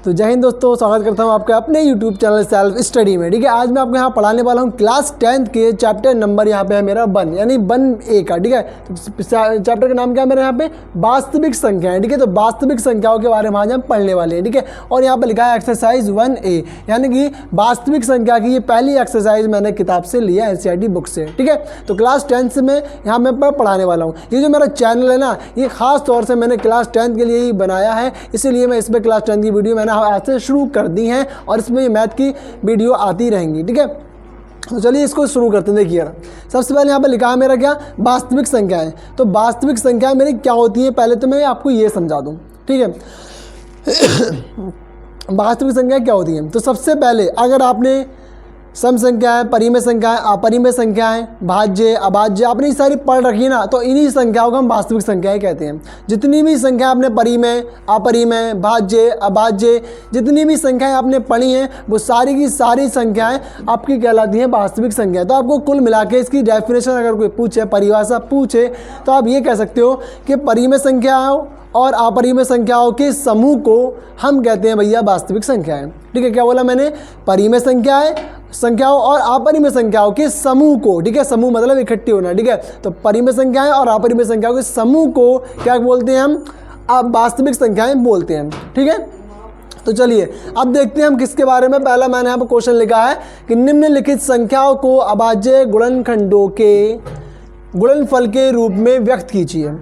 तो जय हिंद दोस्तों, स्वागत करता हूं आपके अपने यूट्यूब चैनल सेल्फ स्टडी में। ठीक है, आज मैं आपको यहाँ पढ़ाने वाला हूँ क्लास 10th के चैप्टर नंबर यहाँ पे है मेरा 1 यानी 1A का। ठीक है, तो चैप्टर का नाम क्या है मेरा यहाँ पे, वास्तविक संख्याएं। ठीक है, तो वास्तविक संख्याओं के बारे में आज हम पढ़ने वाले हैं। ठीक है, और यहाँ पर लिखा है एक्सरसाइज 1A यानी कि वास्तविक संख्या की ये पहली एक्सरसाइज मैंने किताब से लिया, NCERT बुक से। ठीक है, तो क्लास 10th से मैं यहाँ मैं पढ़ाने वाला हूँ। ये जो मेरा चैनल है ना, ये खास तौर से मैंने क्लास 10th के लिए ही बनाया है, इसीलिए मैं इसमें क्लास 10th की वीडियो मैंने आज से शुरू कर दी है और इसमें ये मैथ की वीडियो आती रहेंगी। ठीक है, तो चलिए इसको शुरू करते हैं। देखिए सबसे पहले यहाँ पे लिखा है मेरा क्या, वास्तविक संख्याएं। तो वास्तविक संख्याएं मेरी क्या होती हैं, पहले तो मैं आपको ये समझा दूँ। ठीक है, वास्तविक संख्याएं क्या होती हैं। तो सबसे पहले अगर आपने सम संख्याएं, परिमेय संख्याएं, अपरिमेय संख्याएं, भाज्य, अभाज्य आपने सारी पढ़ रखी है ना, तो इन्हीं संख्याओं को हम वास्तविक संख्याएं कहते हैं। जितनी भी संख्या आपने परिमेय, अपरिमेय, भाज्य, अभाज्य जितनी भी संख्याएं आपने पढ़ी हैं वो सारी की सारी संख्याएं आपकी कहलाती हैं वास्तविक संख्या। तो आपको कुल मिला के इसकी डेफिनेशन अगर कोई पूछे, परिभाषा पूछे, तो आप ये कह सकते हो कि परिमेय संख्याओं और अपरिमेय संख्याओं के समूह को हम कहते हैं भैया वास्तविक संख्याएं। ठीक है, क्या बोला मैंने, परिमेय संख्याओं और अपरिमेय संख्याओं के समूह को। ठीक है, समूह मतलब इकट्ठी होना। ठीक है, तो परिमेय संख्याएं और अपरिमेय संख्याओं के समूह को क्या बोलते हैं हम, अब वास्तविक संख्याएं बोलते हैं। ठीक है, तो चलिए अब देखते हैं हम किसके बारे में। पहला मैंने यहाँ पर क्वेश्चन लिखा है कि निम्नलिखित संख्याओं को अभाज्य गुणनखंडों के गुणनफल के रूप में व्यक्त कीजिए।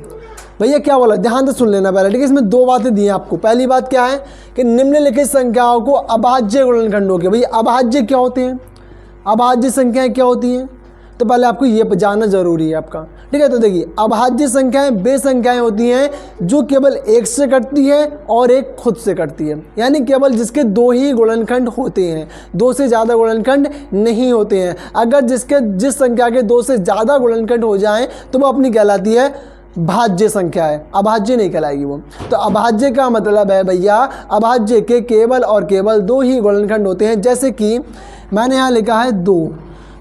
भैया क्या बोला, ध्यान से सुन लेना पहले। ठीक है, इसमें दो बातें दी हैं आपको। पहली बात क्या है कि निम्नलिखित संख्याओं को अभाज्य गुणनखंडों के, भैया अभाज्य क्या होते हैं, अभाज्य संख्याएं क्या होती हैं, तो पहले आपको ये जानना जरूरी है आपका। ठीक है, तो देखिए अभाज्य संख्याएं वे संख्याएं होती हैं जो केवल एक से कटती है और एक खुद से कटती है, यानी केवल जिसके दो ही गुणनखंड होते हैं, दो से ज़्यादा गुणनखंड नहीं होते हैं। अगर जिस संख्या के दो से ज़्यादा गुणनखंड हो जाएं तो वो अपनी कहलाती है भाज्य संख्या है, अभाज्य नहीं कहलाएगी वो। तो अभाज्य का मतलब है भैया, अभाज्य के केवल और केवल दो ही गुणनखंड होते हैं। जैसे कि मैंने यहाँ लिखा है 2,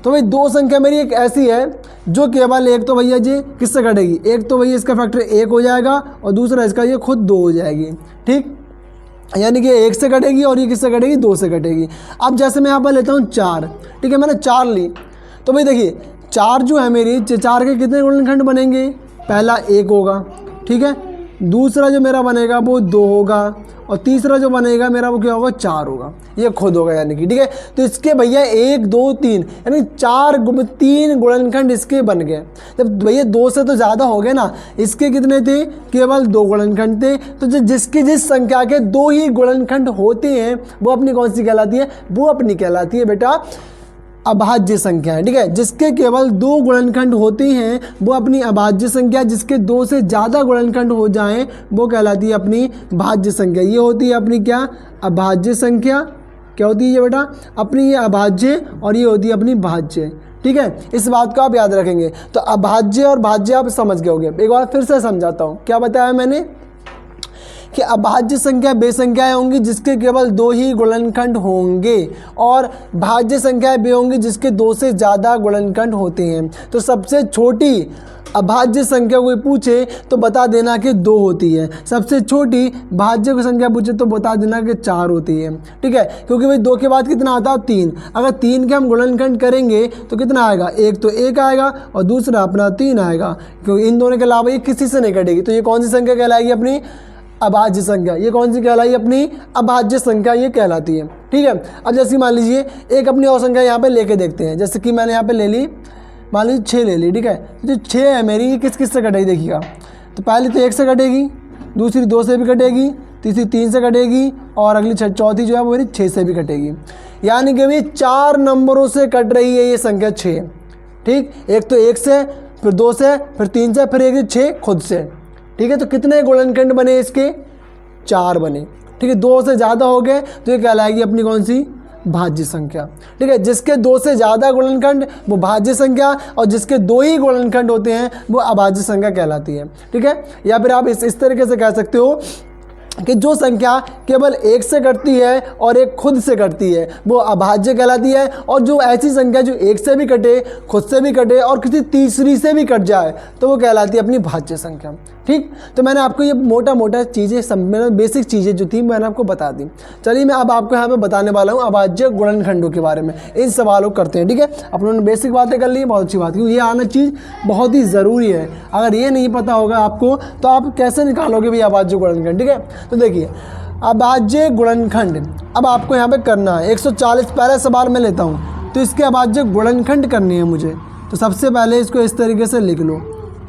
तो भाई दो संख्या मेरी एक ऐसी है जो केवल एक तो भैया जी किससे कटेगी, एक तो भैया इसका फैक्टर 1 हो जाएगा और दूसरा इसका ये खुद 2 हो जाएगी। ठीक, यानी कि 1 से कटेगी और ये किससे कटेगी, 2 से कटेगी। अब जैसे मैं यहाँ पर लेता हूँ 4। ठीक है, मैंने 4 ली, तो भाई देखिए 4 जो है मेरी, 4 के कितने गुणनखंड बनेंगे, पहला 1 होगा। ठीक है, दूसरा जो मेरा बनेगा वो 2 होगा और तीसरा जो बनेगा मेरा वो क्या होगा, 4 होगा, ये खुद होगा यानी कि। ठीक है, तो इसके भैया 1 2 3 यानी 3 गुणनखंड इसके बन गए। जब भैया 2 से तो ज़्यादा हो गए ना, इसके कितने थे, केवल 2 गुणनखंड थे। तो जिस संख्या के 2 ही गुणनखंड होते हैं वो अपनी कौन सी कहलाती है, वो अपनी कहलाती है बेटा अभाज्य संख्या है। ठीक है, जिसके केवल 2 गुणनखंड होते हैं वो अपनी अभाज्य संख्या, जिसके 2 से ज़्यादा गुणनखंड हो जाएं वो कहलाती है अपनी भाज्य संख्या। ये होती है अपनी क्या, अभाज्य संख्या। क्या होती है ये बेटा, अपनी ये अभाज्य और ये होती है अपनी भाज्य। ठीक है, इस बात को आप याद रखेंगे। तो अभाज्य और भाज्य आप समझ गए होंगे। एक बार फिर से समझाता हूँ, क्या बताया मैंने कि अभाज्य संख्या वे संख्याएं होंगी जिसके केवल 2 ही गुणनखंड होंगे और भाज्य संख्याएं वे होंगी जिसके 2 से ज़्यादा गुणनखंड होते हैं। तो सबसे छोटी अभाज्य संख्या कोई पूछे तो बता देना कि 2 होती है, सबसे छोटी भाज्य की संख्या पूछे तो बता देना कि 4 होती है। ठीक है, क्योंकि भाई 2 के बाद कितना आता है, 3। अगर 3 के हम गुणनखंड करेंगे तो कितना आएगा, एक तो 1 आएगा और दूसरा अपना 3 आएगा, क्योंकि इन दोनों के अलावा ये किसी से नहीं कटेगी। तो ये कौन सी संख्या कहलाएगी, अपनी अभाज्य संख्या। ये कौन सी कहलाई, अपनी अभाज्य संख्या ये कहलाती है। ठीक है, अब जैसे मान लीजिए एक अपनी और संख्या यहाँ पे लेके देखते हैं। जैसे कि मैंने यहाँ पे ले ली, मान लीजिए 6 ले ली। ठीक है, जो 6 है मेरी, ये किस से कटेगी देखिएगा। तो पहली तो 1 से कटेगी, दूसरी 2 से भी कटेगी, तीसरी 3 से कटेगी और अगली चौथी जो है वो मेरी 6 से भी कटेगी। यानी कि भाई 4 नंबरों से कट रही है ये संख्या 6। ठीक, एक तो 1 से, फिर 2 से, फिर 3 से, फिर एक 6 खुद से। ठीक है, तो कितने गुणनखंड बने इसके, 4 बने। ठीक है, 2 से ज़्यादा हो गए तो ये कहलाएगी अपनी कौन सी, भाज्य संख्या। ठीक है, जिसके 2 से ज़्यादा गुणनखंड वो भाज्य संख्या और जिसके 2 ही गुणनखंड होते हैं वो अभाज्य संख्या कहलाती है। ठीक है, या फिर आप इस तरीके से कह सकते हो कि जो संख्या केवल 1 से कटती है और एक खुद से कटती है वो अभाज्य कहलाती है, और जो ऐसी संख्या जो 1 से भी कटे, खुद से भी कटे और किसी तीसरी से भी कट जाए तो वो कहलाती है अपनी भाज्य संख्या। ठीक। तो मैंने आपको ये मोटा चीज़ें बेसिक चीज़ें जो थी मैंने आपको बता दी। चलिए मैं अब आपको यहाँ पे बताने वाला हूँ अभाज्य गुणनखंडों के बारे में। इन सवालों को करते हैं, ठीक है। अपनों ने बेसिक बातें कर ली, बहुत अच्छी बात, क्योंकि ये आना चीज़ बहुत ही ज़रूरी है। अगर ये नहीं पता होगा आपको तो आप कैसे निकालोगे भी अभाज्य गुणनखंड, ठीक है। तो देखिए अभाज्य गुणनखंड अब आपको यहाँ पर करना है 140। पहला सवाल मैं लेता हूँ, तो इसके अभाज्य गुणनखंड करनी है मुझे। तो सबसे पहले इसको इस तरीके से लिख लो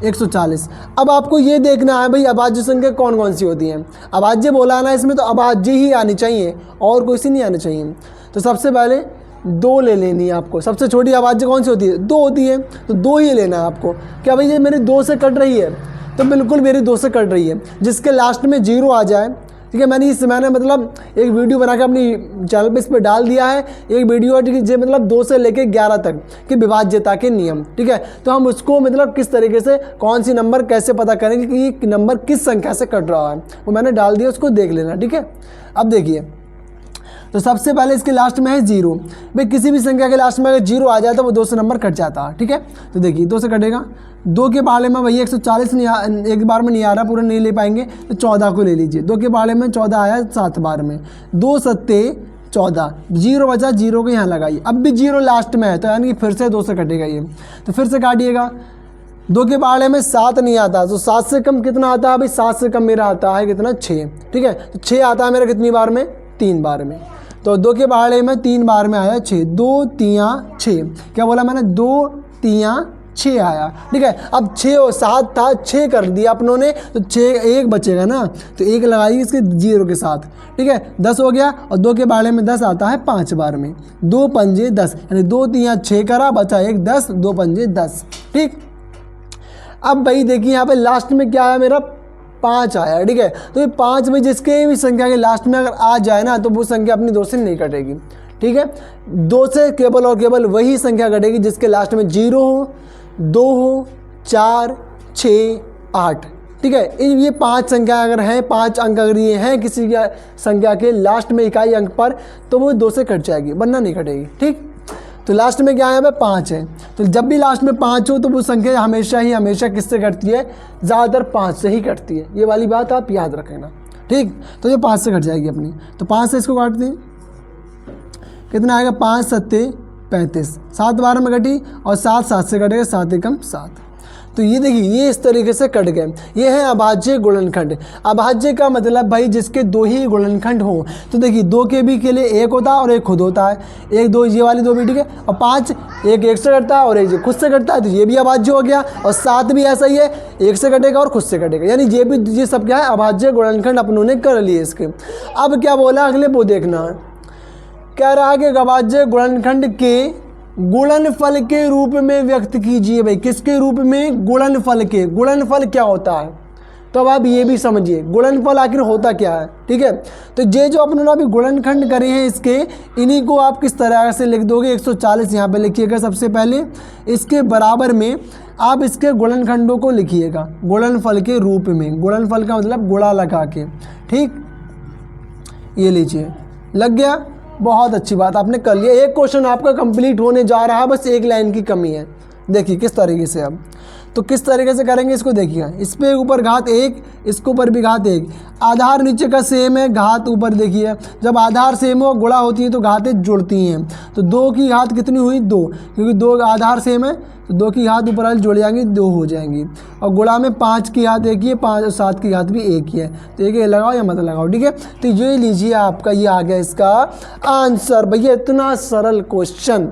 140। अब आपको ये देखना है भाई अभाज्य संख्या कौन कौन सी होती हैं। अभाज्य बोला ना इसमें, तो अभाज्य ही आनी चाहिए और कोई सी नहीं आनी चाहिए। तो सबसे पहले 2 ले लेनी है आपको। सबसे छोटी अभाज्य कौन सी होती है? 2 होती है, तो 2 ही लेना है आपको। क्या भाई ये मेरी 2 से कट रही है? तो बिल्कुल मेरी 2 से कट रही है। जिसके लास्ट में 0 आ जाए, ठीक है। मैंने मतलब एक वीडियो बना के अपनी चैनल पे इस पर डाल दिया है। एक वीडियो है जो मतलब 2 से लेके 11 तक की विभाज्यता के नियम, ठीक है। तो हम उसको मतलब किस तरीके से कौन सी नंबर कैसे पता करेंगे कि ये नंबर किस संख्या से कट रहा है, वो मैंने डाल दिया, उसको देख लेना, ठीक है। अब देखिए, तो सबसे पहले इसके लास्ट में है 0। भाई किसी भी संख्या के लास्ट में अगर 0 आ जाए तो वो 2 से नंबर कट जाता है, ठीक है। तो देखिए 2 से कटेगा। 2 के पहाड़े में भैया 140 नहीं एक बार में नहीं आ रहा, पूरा नहीं ले पाएंगे, तो 14 को ले लीजिए। 2 के पहाड़े में 14 आया 7 बार में, 2 सत्ते 14, 0 बचा, 0 को यहाँ लगाइए। अब भी 0 लास्ट में है, तो यानी कि फिर से 2 से कटेगा ये, तो फिर से काटिएगा। 2 के पहाड़े में 7 नहीं आता, तो 7 से कम कितना आता है भाई? 7 से कम मेरा आता है कितना? 6, ठीक है। तो 6 आता है मेरा कितनी बार में? 3 बार में। तो 2 के पहाड़े में 3 बार में आया 6, 2 3 6। क्या बोला मैंने? 2 3 6 आया, ठीक है। अब 6 और 7 था, 6 कर दिया अपनों ने, तो 6 1 बचेगा ना, तो 1 लगाइए इसके 0 के साथ, ठीक है। 10 हो गया, और 2 के बारे में 10 आता है 5 बार में। 2 पंजे 10, यानी 2 3 6 करा, बचा 1 10, 2 पंजे 10, ठीक। अब भाई देखिए यहाँ पे लास्ट में क्या है मेरा? 5 आया, ठीक है। तो ये 5 में जिसके भी संख्या के लास्ट में अगर आ जाए ना, तो वो संख्या अपनी 2 से नहीं कटेगी, ठीक है। 2 से केवल और केवल वही संख्या कटेगी जिसके लास्ट में 0 हो, 2 हो, 4 6 8, ठीक है। ये 5 संख्या अगर हैं, 5 अंक अगर ये हैं किसी संख्या के लास्ट में इकाई अंक पर, तो वो 2 से कट जाएगी, वरना नहीं कटेगी, ठीक। तो लास्ट में क्या है? 5 है। तो जब भी लास्ट में 5 हो तो वो संख्या हमेशा किससे कटती है? ज़्यादातर 5 से ही कटती है। ये वाली बात आप याद रखना, ठीक। तो ये 5 से कट जाएगी अपनी। तो 5 से इसको काटते हैं, कितना आएगा? 5 सत्ते 35, 7 बार में कटी, और 7 7 से कटेगा, 7 एकम 7। तो ये देखिए ये इस तरीके से कट गए। ये है अभाज्य गुणनखंड। अभाज्य का मतलब भाई जिसके 2 ही गुणनखंड हो। तो देखिए 2 के भी के लिए 1 होता है और 1 खुद होता है, 1 2 ये वाली 2 भी, ठीक है। और 5 1 से कटता है और 1 खुद से कटता है, तो ये भी अभाज्य हो गया। और 7 भी ऐसा ही है, 1 से कटेगा और खुद से कटेगा, यानी ये सब क्या है? अभाज्य गुणनखंड अपनों ने कर लिए इसके। अब क्या बोला अगले वो देखना है, कह रहा है कि अभाज्य गुणनखंड के गुणनफल के रूप में व्यक्त कीजिए। भाई किसके रूप में? गुणनफल के। गुणनफल क्या होता है? तो अब आप ये भी समझिए गुणनफल आखिर होता क्या है, ठीक है। तो ये जो अपनों ने अभी गुणनखंड करे हैं इसके, इन्हीं को आप किस तरह से लिख दोगे? 140 यहाँ पे लिखिएगा। सबसे पहले इसके बराबर में आप इसके गुणनखंडों को लिखिएगा गुणनफल के रूप में। गुणनफल का मतलब गुणा लगा के, ठीक। ये लीजिए, लग गया। बहुत अच्छी बात आपने कर लिया। एक क्वेश्चन आपका कंप्लीट होने जा रहा है, बस एक लाइन की कमी है। देखिए किस तरीके से, अब तो किस तरीके से करेंगे इसको देखिएगा। इस पे ऊपर घात 1, इसके ऊपर भी घात 1, आधार नीचे का सेम है, घात ऊपर देखिए। जब आधार सेम हो गुणा होती है तो घातें जुड़ती हैं। तो 2 की घात कितनी हुई? 2, क्योंकि 2 आधार सेम है, तो 2 की घात ऊपर वाली जुड़ जाएंगी, 2 हो जाएंगी। और गुणा में 5 की घात 1 ही है, 5 और 7 की घात भी 1 ही है, तो एक लगाओ या मत लगाओ, ठीक है। तो ये लीजिए आपका ये आ गया इसका आंसर। भैया इतना सरल क्वेश्चन,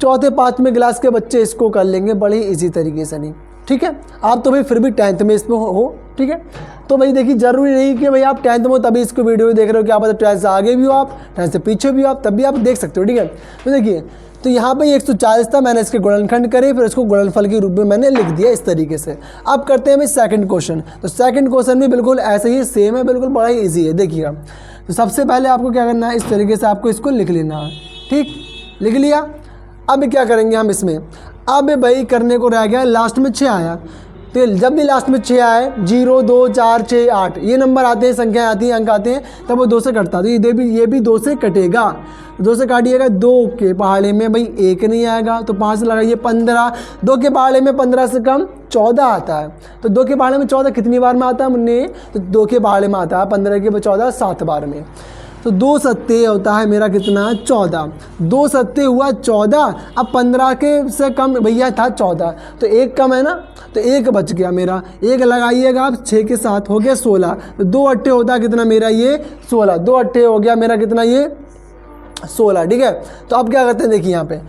4थे 5वें क्लास के बच्चे इसको कर लेंगे बड़े इजी तरीके से, नहीं, ठीक है। आप तो भाई फिर भी 10th में इसमें हो, ठीक है। तो भाई देखिए ज़रूरी नहीं कि भाई आप 10th में हो तभी इसको वीडियो देख रहे हो, क्या पता 10th से आगे भी हो आप, 10th से पीछे भी हो आप, तब भी आप देख सकते हो, ठीक है। तो देखिए, तो यहाँ पे 140 था, मैंने इसके गुणनखंड करे, फिर इसको गुणनफल के रूप में मैंने लिख दिया इस तरीके से। अब करते हैं भाई सेकंड क्वेश्चन। तो सेकंड क्वेश्चन भी बिल्कुल ऐसे ही सेम है, बिल्कुल बड़ा ही ईजी है। देखिएगा, तो सबसे पहले आपको क्या करना है, इस तरीके से आपको इसको लिख लेना है, ठीक, लिख लिया। अब क्या करेंगे हम इसमें, अब भाई करने को रह गया, लास्ट में 6 आया, तो जब भी लास्ट में 6 आए, 0 2 4 6 8 ये नंबर आते हैं, संख्याएं आती हैं, अंक आते हैं, तब वो 2 से कटता है। तो ये भी 2 से कटेगा। 2 से काटिएगा, 2 के पहाड़े में भाई 1 नहीं आएगा, तो 5 लगाइए 15। 2 के पहाड़े में 15 से कम 14 आता है। तो 2 के पहाड़े में 14 कितनी बार में आता है मुन्ने? तो 2 के पहाड़े में आता है 15 के 14 7 बार में। तो 2 सत्ते होता है मेरा कितना? 14। 2 सत्ते हुआ 14। अब 15 के से कम भैया था 14, तो 1 कम है ना, तो 1 बच गया मेरा। 1 लगाइएगा आप, 6 के साथ हो गया 16। तो 2 अट्ठे होता है कितना मेरा? ये 16। 2 अट्ठे हो गया मेरा कितना? ये 16। ठीक है, तो अब क्या करते हैं देखिए यहाँ पे,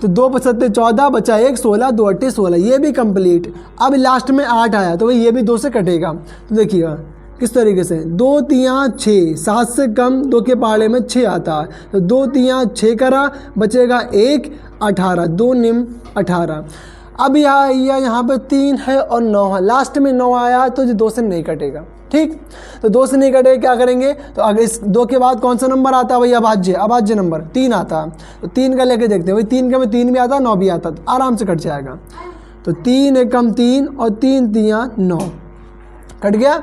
तो 2 सत्ते 14 बचा 1, 16, 2 अट्ठे 16, ये भी कंप्लीट। अब लास्ट में 8 आया, तो भाई ये भी 2 से कटेगा। तो देखिएगा किस तरीके से, 2 3 6, 7 से कम 2 के पहाड़े में 6 आता है, तो 2 3 6 करा, बचेगा 1 18, 2 निम 18। अब यहाँ पे 3 है और 9 है, लास्ट में 9 आया तो ये 2 से नहीं कटेगा। ठीक, तो 2 से नहीं कटेगा, क्या करेंगे? तो अगर इस 2 के बाद कौन सा नंबर आता है भाई? अभाज्य नंबर 3 आता है। तो 3 का लेके देखते हैं भाई, 3 के में 3 भी आता है, 9 भी आता है, तो आराम से कट जाएगा। तो 3 एकम 3 और 3 3 9 कट गया।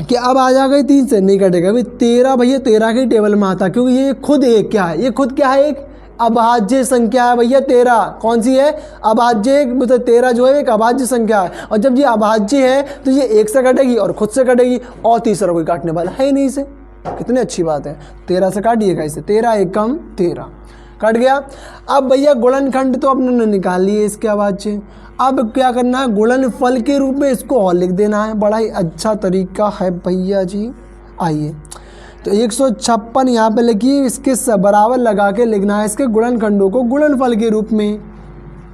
कि अब आ जाएगा 3 से नहीं कटेगा भाई। 13 भैया 13 के टेबल में आता, क्योंकि ये खुद एक क्या है? ये खुद क्या है? एक अभाज्य संख्या है भैया 13। कौन सी है? अभाज्य। मतलब 13 जो है एक अभाज्य संख्या है, और जब ये अभाज्य है तो ये 1 से कटेगी और खुद से कटेगी, और तीसरा कोई काटने वाला है ही नहीं इसे। कितनी अच्छी बात है, 13 से काटिएगा इसे, 13 एकम 13 कट गया। अब भैया गुणनखंड तो अपने निकाल लिए इसके अभाज्य। अब क्या करना है? गुणनफल के रूप में इसको और लिख देना है। बड़ा ही अच्छा तरीका है भैया जी। आइए, तो 156 यहाँ पे लिखिए, इसके बराबर लगा के लिखना है इसके गुणनखंडों को गुणनफल के रूप में।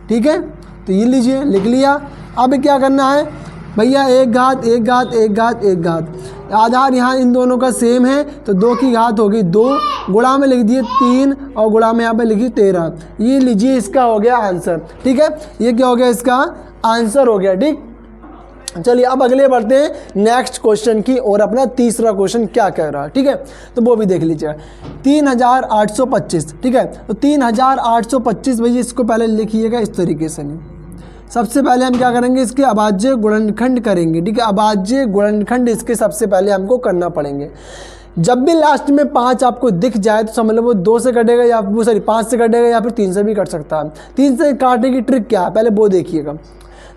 ठीक है, तो ये लीजिए, लिख लिया। अब क्या करना है भैया? 1 घात 1 घात 1 घात 1 घात, आधार यहाँ इन दोनों का सेम है, तो 2 की घात होगी 2, गुणा में लिख दिए 3 और गुणा में यहाँ पे लिखी 13। ये लीजिए, इसका हो गया आंसर। ठीक है, ये क्या हो गया? इसका आंसर हो गया। ठीक, चलिए अब अगले बढ़ते हैं नेक्स्ट क्वेश्चन की और। अपना तीसरा क्वेश्चन क्या कह रहा है, ठीक है, तो वो भी देख लीजिए। 3825, ठीक है, तो 3825 भैया इसको पहले लिखिएगा इस तरीके से। नहीं, सबसे पहले हम क्या करेंगे? इसके अभाज्य गुणनखंड करेंगे। ठीक है, अभाज्य गुणनखंड इसके सबसे पहले हमको करना पड़ेंगे। जब भी लास्ट में 5 आपको दिख जाए तो समझ लो वो 2 से कटेगा, या वो सॉरी 5 से कटेगा, या फिर 3 से भी कट सकता है। 3 से काटने की ट्रिक क्या है पहले वो देखिएगा।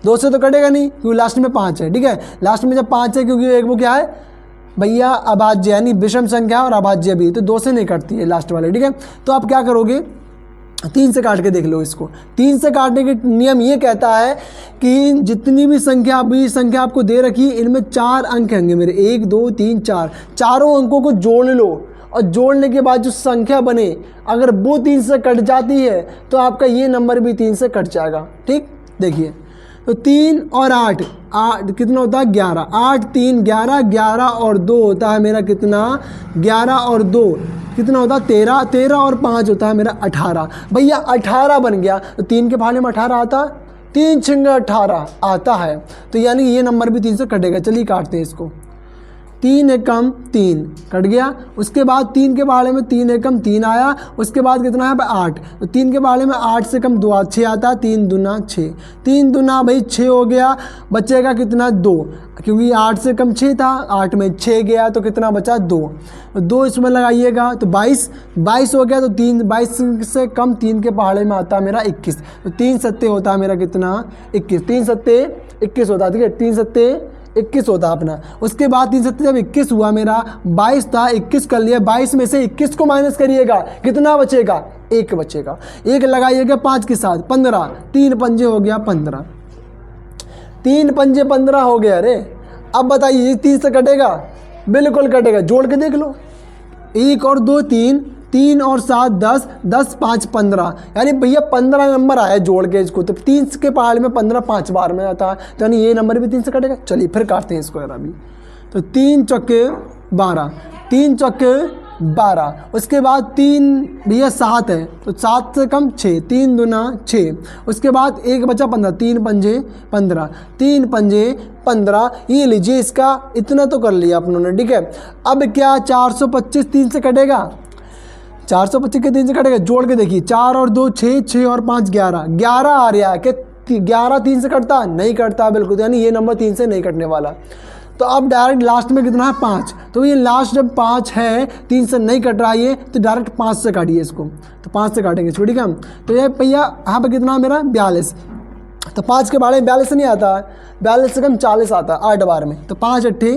2 से तो कटेगा नहीं, क्योंकि लास्ट में 5 है। ठीक है, लास्ट में जब 5 है, क्योंकि एक वो क्या है भैया? अभाज्य, यानी विषम संख्या और अभाज्य भी, तो 2 से नहीं कटती है लास्ट वाले। ठीक है, तो आप क्या करोगे? 3 से काट के देख लो इसको। 3 से काटने के नियम ये कहता है कि जितनी भी संख्या आपको दे रखी, इनमें 4 अंक होंगे मेरे, 1 2 3 4, चारों अंकों को जोड़ लो, और जोड़ने के बाद जो संख्या बने, अगर वो 3 से कट जाती है तो आपका ये नंबर भी 3 से कट जाएगा। ठीक, देखिए, तो 3 और 8 कितना होता है? 11। 8 3 11, 11 और 2 होता है मेरा कितना? 11 और 2 कितना होता है? 13। 13 और 5 होता है मेरा 18। भैया 18 बन गया, तो 3 के पहाड़े में 18 आता, 3 6 18 आता है, तो यानी ये नंबर भी 3 से कटेगा। चलिए काटते हैं इसको। 3 एकम 3 कट गया। उसके बाद 3 के पहाड़े में 3 एकम 3 आया। उसके बाद कितना है? 8। तो 3 के पहाड़े में 8 से कम 2 6 आता, 3 दूना 6, 3 दूना भाई 6 हो गया। बचेगा कितना? 2, क्योंकि 8 से कम 6 था, 8 में 6 गया, तो कितना बचा? 2। 2 इसमें लगाइएगा तो 22 हो गया। तो 22 से कम 3 के पहाड़े में आता है मेरा 21, तो 3 सत्ते होता है मेरा कितना? 21। 3 सत्ते 21 होता है। ठीक है, 3 सत्ते 21 होता अपना। उसके बाद 3 सत्ते जब 21 हुआ, मेरा 22 था, 21 कर लिया। 22 में से 21 को माइनस करिएगा, कितना बचेगा? 1 बचेगा। 1 लगाइएगा 5 के साथ, 15, 3 पंजे हो गया 15, 3 पंजे 15 हो गया। अरे अब बताइए 3 से कटेगा? बिल्कुल कटेगा, जोड़ के देख लो। 1 और 2 3, 3 और 7 10, 10 5 15, यानी भैया 15 नंबर आया जोड़ के इसको। तो 3 के पहाड़ में 15 5 बार में आता है, तो यानी ये नंबर भी 3 से कटेगा। चलिए फिर काटते हैं इसको यार अभी। तो 3 चौके 12, 3 चौके 12। उसके बाद 3 भैया 7 है, तो 7 से कम 6, 3 दूना 6। उसके बाद 1 बचा 15, 3 पंजे 15, 3 पंजे 15। ये लीजिए, इसका इतना तो कर लिया अपनों ने। ठीक है, अब क्या? 425 3 से कटेगा? 425 के 3 से कटेगा, जोड़ के देखिए। 4 और 2 6, 6 और 5 11, 11 आ रहा है कि 11 3 से कटता नहीं कटता बिल्कुल, तो यानी ये नंबर 3 से नहीं कटने वाला। तो अब डायरेक्ट लास्ट में कितना है 5, तो ये लास्ट जब 5 है 3 से नहीं कट रहा है ये, तो डायरेक्ट 5 से काटिए इसको, तो 5 से काटेंगे इसको, ठीक है। तो ये भैया यहाँ पे कितना है मेरा 42, तो 5 के बारे में 42 नहीं आता है, 42 से कम 40 आता है 8 बार में, तो 5 अट्ठे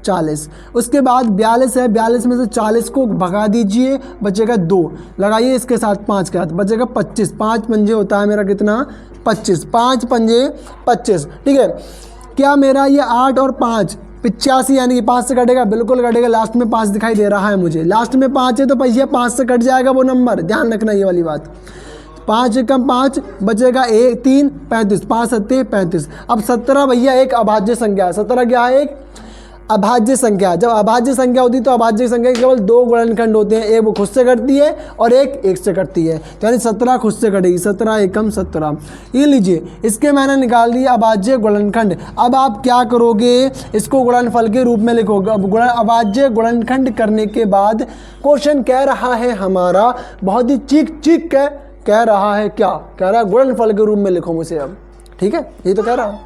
40। उसके बाद 42 है, 42 में से 40 को भगा दीजिए, बचेगा 2, लगाइए इसके साथ 5 के हाथ, बचेगा 25। 5 पंजे होता है मेरा कितना 25, 5 पंजे 25, ठीक है। क्या मेरा ये 8 और 5 85, यानी कि 5 से कटेगा, बिल्कुल कटेगा। लास्ट में 5 दिखाई दे रहा है मुझे, लास्ट में 5 है तो भैया 5 से कट जाएगा वो नंबर, ध्यान रखना ये वाली बात। 5 कम 5 बचेगा 1 3 35, 5 7 35। अब 17 भैया एक अभाज्य संख्या है, 17 क्या है एक अभाज्य संख्या। जब अभाज्य संख्या होती है तो अभाज्य संख्या के केवल 2 गुणनखंड होते हैं, एक वो खुद से कटती है और एक से कटती है, तो यानी 17 खुद से कटेगी, 17 एकम 17। ये लीजिए, इसके मैंने निकाल दिया अभाज्य गुणनखंड। अब आप क्या करोगे, इसको गुणनफल के रूप में लिखोगे। अब अभाज्य गुणनखंड करने के बाद क्वेश्चन कह रहा है हमारा, बहुत ही चीख चीख कह रहा है, क्या कह रहा है, गुणनफल के रूप में लिखो मुझे अब, ठीक है, ये तो कह रहा है,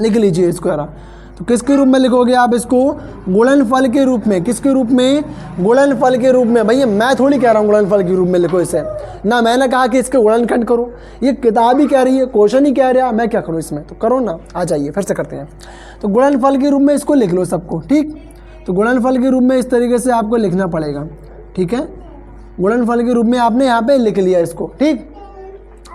लिख लीजिए इसको कह रहा। तो किसके रूप में लिखोगे आप इसको, गुणनफल के रूप में। किसके रूप में, गुणनफल के रूप में। भैया मैं थोड़ी कह रहा हूँ गुणनफल के रूप में लिखो इसे, ना मैंने कहा कि इसके गुणनखंड करो, ये किताब ही कह रही है, क्वेश्चन ही कह रहा है, मैं क्या करूँ इसमें, तो करो ना। आ जाइए फिर से करते हैं। तो गुणनफल के रूप में इसको लिख लो सबको, ठीक। तो गुणनफल के रूप में इस तरीके से आपको लिखना पड़ेगा, ठीक है। गुणनफल के रूप में आपने यहाँ पे लिख लिया इसको, ठीक।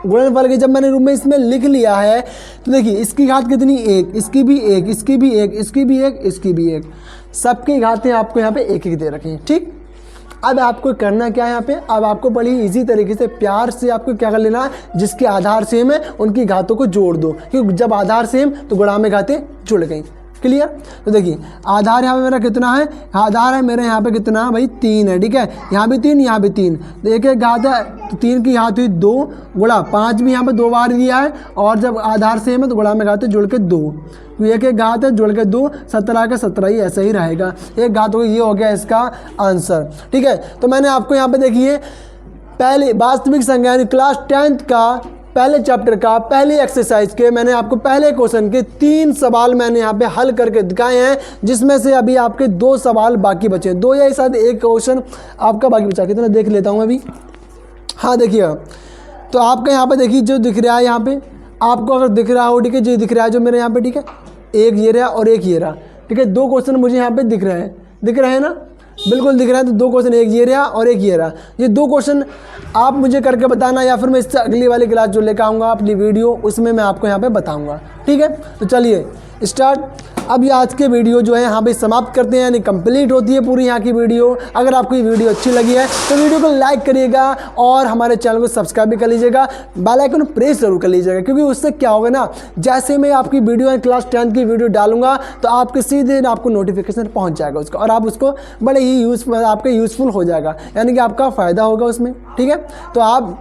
गुणनफल के जब मैंने रूप में इसमें लिख लिया है, तो देखिए इसकी घात कितनी 1, इसकी भी 1, इसकी भी 1, इसकी भी 1, इसकी भी 1, सबकी घातें आपको यहाँ पे 1 दे रखी हैं, ठीक। अब आपको करना क्या है यहाँ पे, अब आपको बड़ी इजी तरीके से प्यार से आपको क्या कर लेना है, जिसके आधार सेम है उनकी घातों को जोड़ दो, क्योंकि जब आधार सेम तो गुणा में घातें जुड़ गई। क्लियर। तो देखिए आधार यहाँ पे मेरा कितना है, आधार है मेरे यहाँ पे कितना भाई 3 है, ठीक है। यहाँ भी 3, यहाँ भी 3, तो एक एक घात है, तो 3 की घात हुई 2 गुणा 5 भी यहाँ पे 2 बार दिया है, और जब आधार सेम है तो गुणा में घात जुड़ के 2, तो एक एक घात है जुड़ के 2, 17 का 17 ही ऐसा ही रहेगा, एक घात हो गई, ये हो गया इसका आंसर, ठीक है। तो मैंने आपको यहाँ पे देखिए पहले वास्तविक संख्या यानी क्लास 10th का पहले चैप्टर का पहली एक्सरसाइज के मैंने आपको पहले क्वेश्चन के 3 सवाल मैंने यहाँ पे हल करके दिखाए हैं, जिसमें से अभी आपके 2 सवाल बाकी बचे, 2 या शायद 1 क्वेश्चन आपका बाकी बचा, कितना देख लेता हूँ अभी। हाँ देखिए, तो आपका यहाँ पे देखिए जो दिख रहा है, यहाँ पे आपको अगर दिख रहा हो, ठीक है, जो दिख रहा है जो मेरे यहाँ पे, ठीक है, एक ये रहा और एक ये रहा, ठीक है। 2 क्वेश्चन मुझे यहाँ पे दिख रहे हैं ना, बिल्कुल दिख रहा है। तो 2 क्वेश्चन, एक ये रहा और एक ये रहा, ये 2 क्वेश्चन आप मुझे करके बताना, या फिर मैं इससे अगली वाली क्लास जो लेकर आऊँगा अपनी वीडियो, उसमें मैं आपको यहाँ पे बताऊँगा, ठीक है। तो चलिए स्टार्ट। अब ये आज के वीडियो जो है यहाँ पे समाप्त करते हैं, यानी कंप्लीट होती है पूरी यहाँ की वीडियो। अगर आपको ये वीडियो अच्छी लगी है तो वीडियो को लाइक करिएगा और हमारे चैनल को सब्सक्राइब भी कर लीजिएगा, बेल आइकन प्रेस जरूर कर लीजिएगा, क्योंकि उससे क्या होगा ना, जैसे मैं आपकी वीडियो क्लास 10th की वीडियो डालूंगा तो आपके सीधे आपको नोटिफिकेशन पहुँच जाएगा उसका, और आप उसको बड़े ही यूज़फुल हो जाएगा, यानी कि आपका फ़ायदा होगा उसमें, ठीक है। तो आप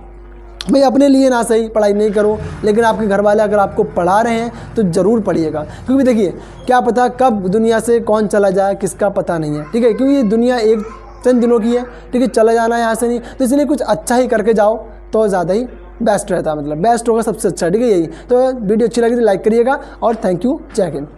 भाई अपने लिए ना सही पढ़ाई नहीं करो, लेकिन आपके घर वाले अगर आपको पढ़ा रहे हैं तो ज़रूर पढ़िएगा, क्योंकि देखिए क्या पता कब दुनिया से कौन चला जाए, किसका पता नहीं है, ठीक है। क्योंकि ये दुनिया एक चंद दिनों की है, ठीक है, चला जाना है यहाँ से नहीं, तो इसलिए कुछ अच्छा ही करके जाओ तो ज़्यादा ही बेस्ट रहता है, मतलब बेस्ट होगा सबसे अच्छा, ठीक है। यही तो वीडियो अच्छी लगी तो लाइक करिएगा, और थैंक यू, जय हिंद।